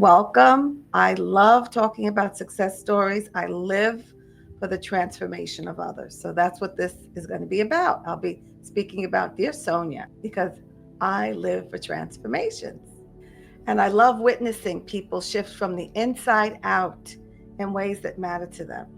Welcome. I love talking about success stories. I live for the transformation of others. So that's what this is going to be about. I'll be speaking about Dear Sonia because I live for transformations. And I love witnessing people shift from the inside out in ways that matter to them.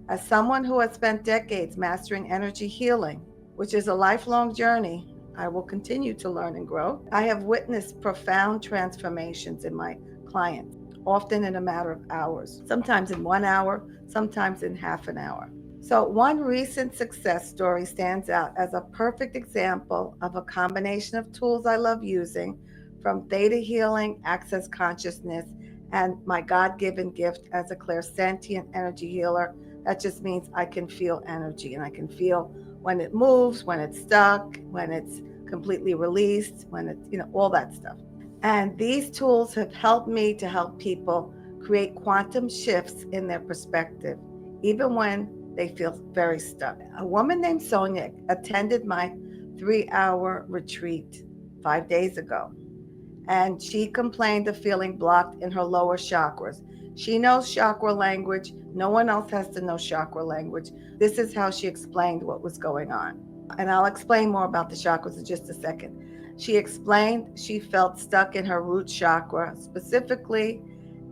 As someone who has spent decades mastering energy healing, which is a lifelong journey, I will continue to learn and grow. I have witnessed profound transformations in my clients, often in a matter of hours, sometimes in 1 hour, sometimes in half an hour. So, one recent success story stands out as a perfect example of a combination of tools I love using, from theta healing, access consciousness, and my God given gift as a clairsentient energy healer. That just means I can feel energy and I can feel when it moves, when it's stuck, when it's completely released, when it's, all that stuff. And these tools have helped me to help people create quantum shifts in their perspective, even when they feel very stuck. A woman named Sonia attended my 3 hour retreat 5 days ago, and she complained of feeling blocked in her lower chakras. She knows chakra language. No one else has to know chakra language. This is how she explained what was going on. And I'll explain more about the chakras in just a second. She explained she felt stuck in her root chakra specifically,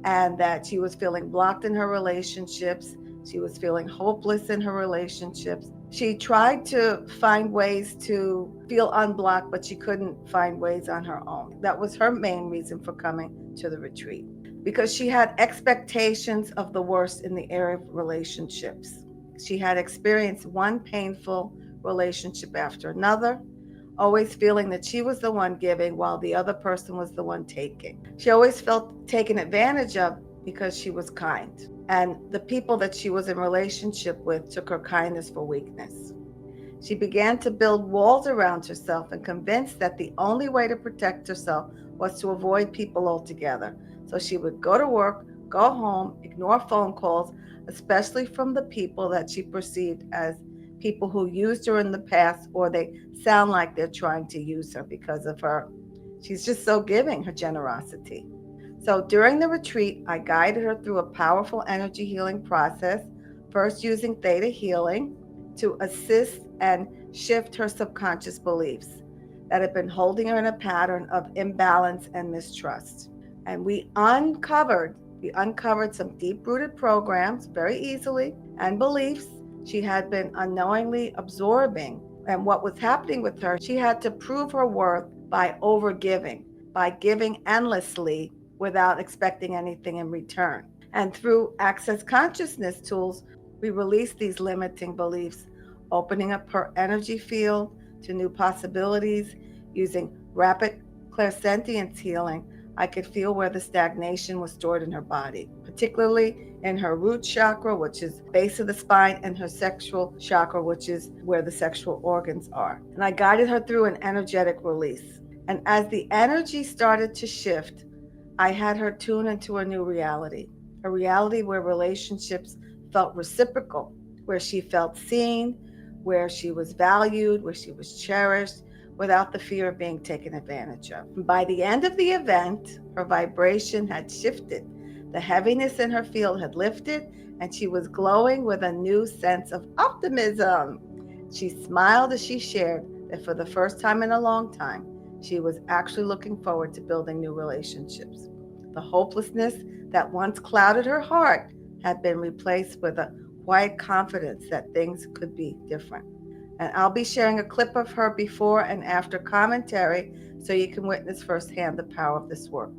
and that she was feeling blocked in her relationships. She was feeling hopeless in her relationships. She tried to find ways to feel unblocked, but she couldn't find ways on her own. That was her main reason for coming to the retreat, because she had expectations of the worst in the area of relationships. She had experienced one painful relationship after another, always feeling that she was the one giving while the other person was the one taking. She always felt taken advantage of because she was kind. And the people that she was in relationship with took her kindness for weakness. She began to build walls around herself and convinced that the only way to protect herself was to avoid people altogether. So she would go to work, go home, ignore phone calls, especially from the people that she perceived as people who used her in the past, or they sound like they're trying to use her because of her. She's just so giving, her generosity. So during the retreat, I guided her through a powerful energy healing process, first using theta healing to assist and shift her subconscious beliefs that had been holding her in a pattern of imbalance and mistrust. And we uncovered some deep-rooted programs very easily, and beliefs she had been unknowingly absorbing. And what was happening with her, she had to prove her worth by overgiving, by giving endlessly without expecting anything in return. And through access consciousness tools, we release these limiting beliefs, opening up her energy field to new possibilities. Using rapid clairsentience healing, I could feel where the stagnation was stored in her body, particularly in her root chakra, which is base of the spine, and her sexual chakra, which is where the sexual organs are. And I guided her through an energetic release. And as the energy started to shift, I had her tune into a new reality, a reality where relationships felt reciprocal, where she felt seen, where she was valued, where she was cherished, without the fear of being taken advantage of. By the end of the event, her vibration had shifted. The heaviness in her field had lifted, and she was glowing with a new sense of optimism. She smiled as she shared that for the first time in a long time, she was actually looking forward to building new relationships. The hopelessness that once clouded her heart had been replaced with a quiet confidence that things could be different. And I'll be sharing a clip of her before and after commentary so you can witness firsthand the power of this work.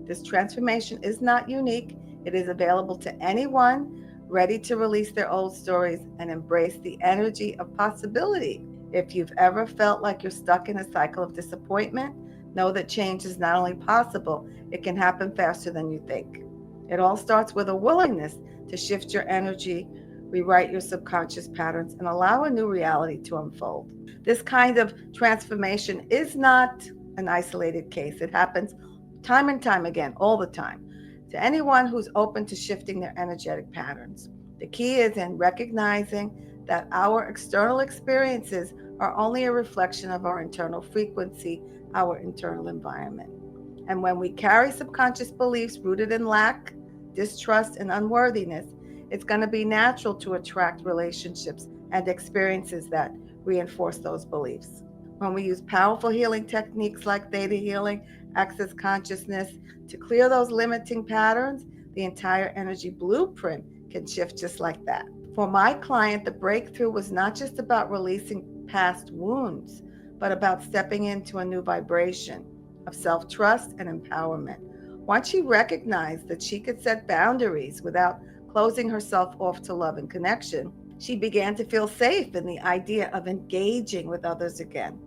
This transformation is not unique. It is available to anyone ready to release their old stories and embrace the energy of possibility. If you've ever felt like you're stuck in a cycle of disappointment, know that change is not only possible, it can happen faster than you think. It all starts with a willingness to shift your energy, rewrite your subconscious patterns, and allow a new reality to unfold. This kind of transformation is not an isolated case. It happens time and time again, all the time, to anyone who's open to shifting their energetic patterns. The key is in recognizing that our external experiences are only a reflection of our internal frequency, our internal environment. And when we carry subconscious beliefs rooted in lack, distrust, and unworthiness, it's going to be natural to attract relationships and experiences that reinforce those beliefs. When we use powerful healing techniques like theta healing, access consciousness to clear those limiting patterns, the entire energy blueprint can shift just like that. For my client, the breakthrough was not just about releasing past wounds, but about stepping into a new vibration of self-trust and empowerment. Once she recognized that she could set boundaries without closing herself off to love and connection, she began to feel safe in the idea of engaging with others again.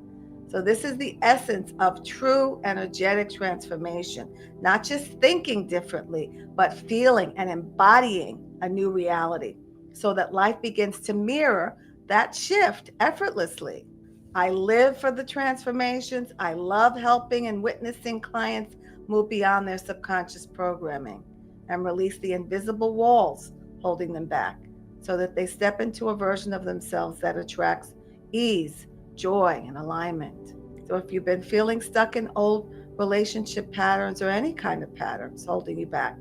So this is the essence of true energetic transformation, not just thinking differently, but feeling and embodying a new reality so that life begins to mirror that shift effortlessly. I live for the transformations. I love helping and witnessing clients move beyond their subconscious programming and release the invisible walls holding them back so that they step into a version of themselves that attracts ease, joy, and alignment. So if you've been feeling stuck in old relationship patterns or any kind of patterns holding you back,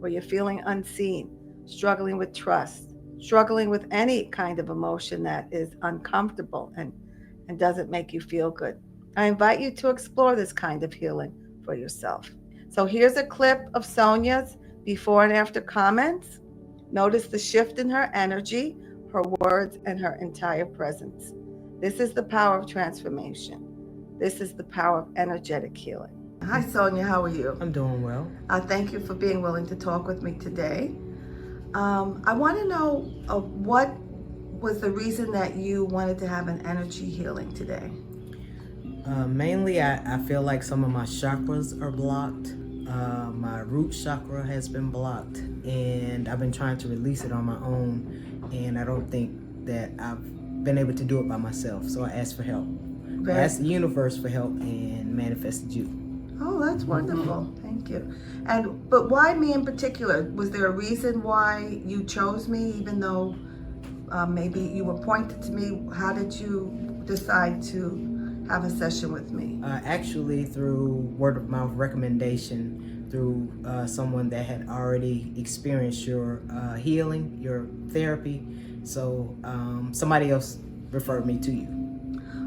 or you're feeling unseen, struggling with trust, struggling with any kind of emotion that is uncomfortable and doesn't make you feel good, I invite you to explore this kind of healing for yourself. So here's a clip of Sonia's before and after comments. Notice the shift in her energy, her words, and her entire presence. This is the power of transformation. This is the power of energetic healing. Hi, Sonia. How are you? I'm doing well. Thank you for being willing to talk with me today. I want to know what was the reason that you wanted to have an energy healing today? Mainly, I feel like some of my chakras are blocked. My root chakra has been blocked, and I've been trying to release it on my own, and I don't think that I've been able to do it by myself. So I asked for help. I asked the universe for help and manifested you. Oh, that's wonderful. Thank you. But why me in particular? Was there a reason why you chose me, even though maybe you were pointed to me? How did you decide to have a session with me? Actually, through word of mouth recommendation, through someone that had already experienced your healing, your therapy. So somebody else referred me to you.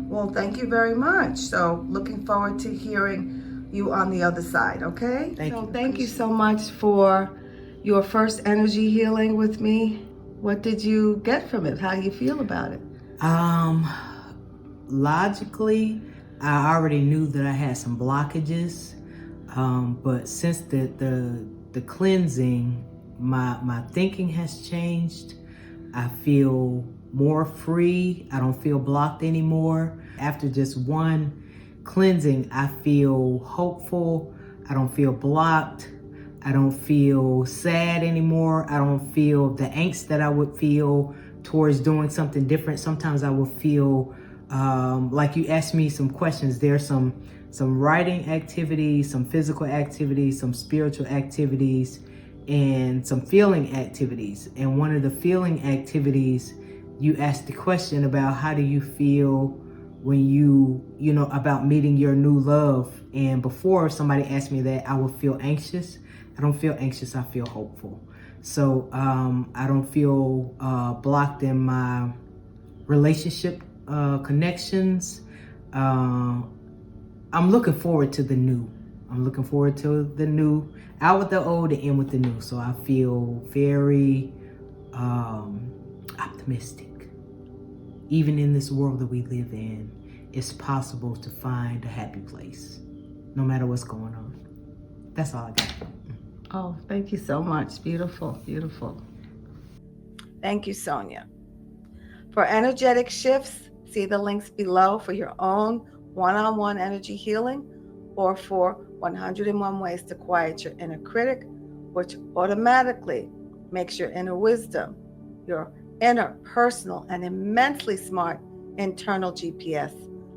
Well, thank you very much. So looking forward to hearing you on the other side, okay? Thank you so much for your first energy healing with me. What did you get from it? How do you feel about it? Logically, I already knew that I had some blockages, but since the cleansing, my thinking has changed. I feel more free. I don't feel blocked anymore. After just one cleansing, I feel hopeful. I don't feel blocked. I don't feel sad anymore. I don't feel the angst that I would feel towards doing something different. Sometimes I will feel like you asked me some questions. There's some writing activities, some physical activities, some spiritual activities, and some feeling activities. And one of the feeling activities, you asked the question about how do you feel when you know, about meeting your new love. And before somebody asked me that, I would feel anxious. I don't feel anxious, I feel hopeful. So I don't feel blocked in my relationship connections. I'm looking forward to the new. I'm looking forward to the new, out with the old and in with the new. So I feel very optimistic. Even in this world that we live in, it's possible to find a happy place, no matter what's going on. That's all I got. Oh, thank you so much. Beautiful, beautiful. Thank you, Sonia. For energetic shifts, see the links below for your own one-on-one energy healing or for 101 ways to quiet your inner critic, which automatically makes your inner wisdom, your inner personal and immensely smart internal GPS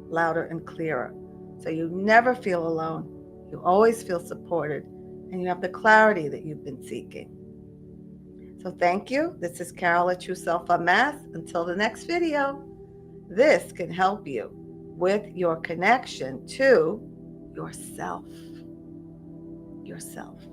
louder and clearer. So you never feel alone, you always feel supported, and you have the clarity that you've been seeking. So thank you. This is Carol at True Self Unmasked. Until the next video, this can help you with your connection to yourself. yourself.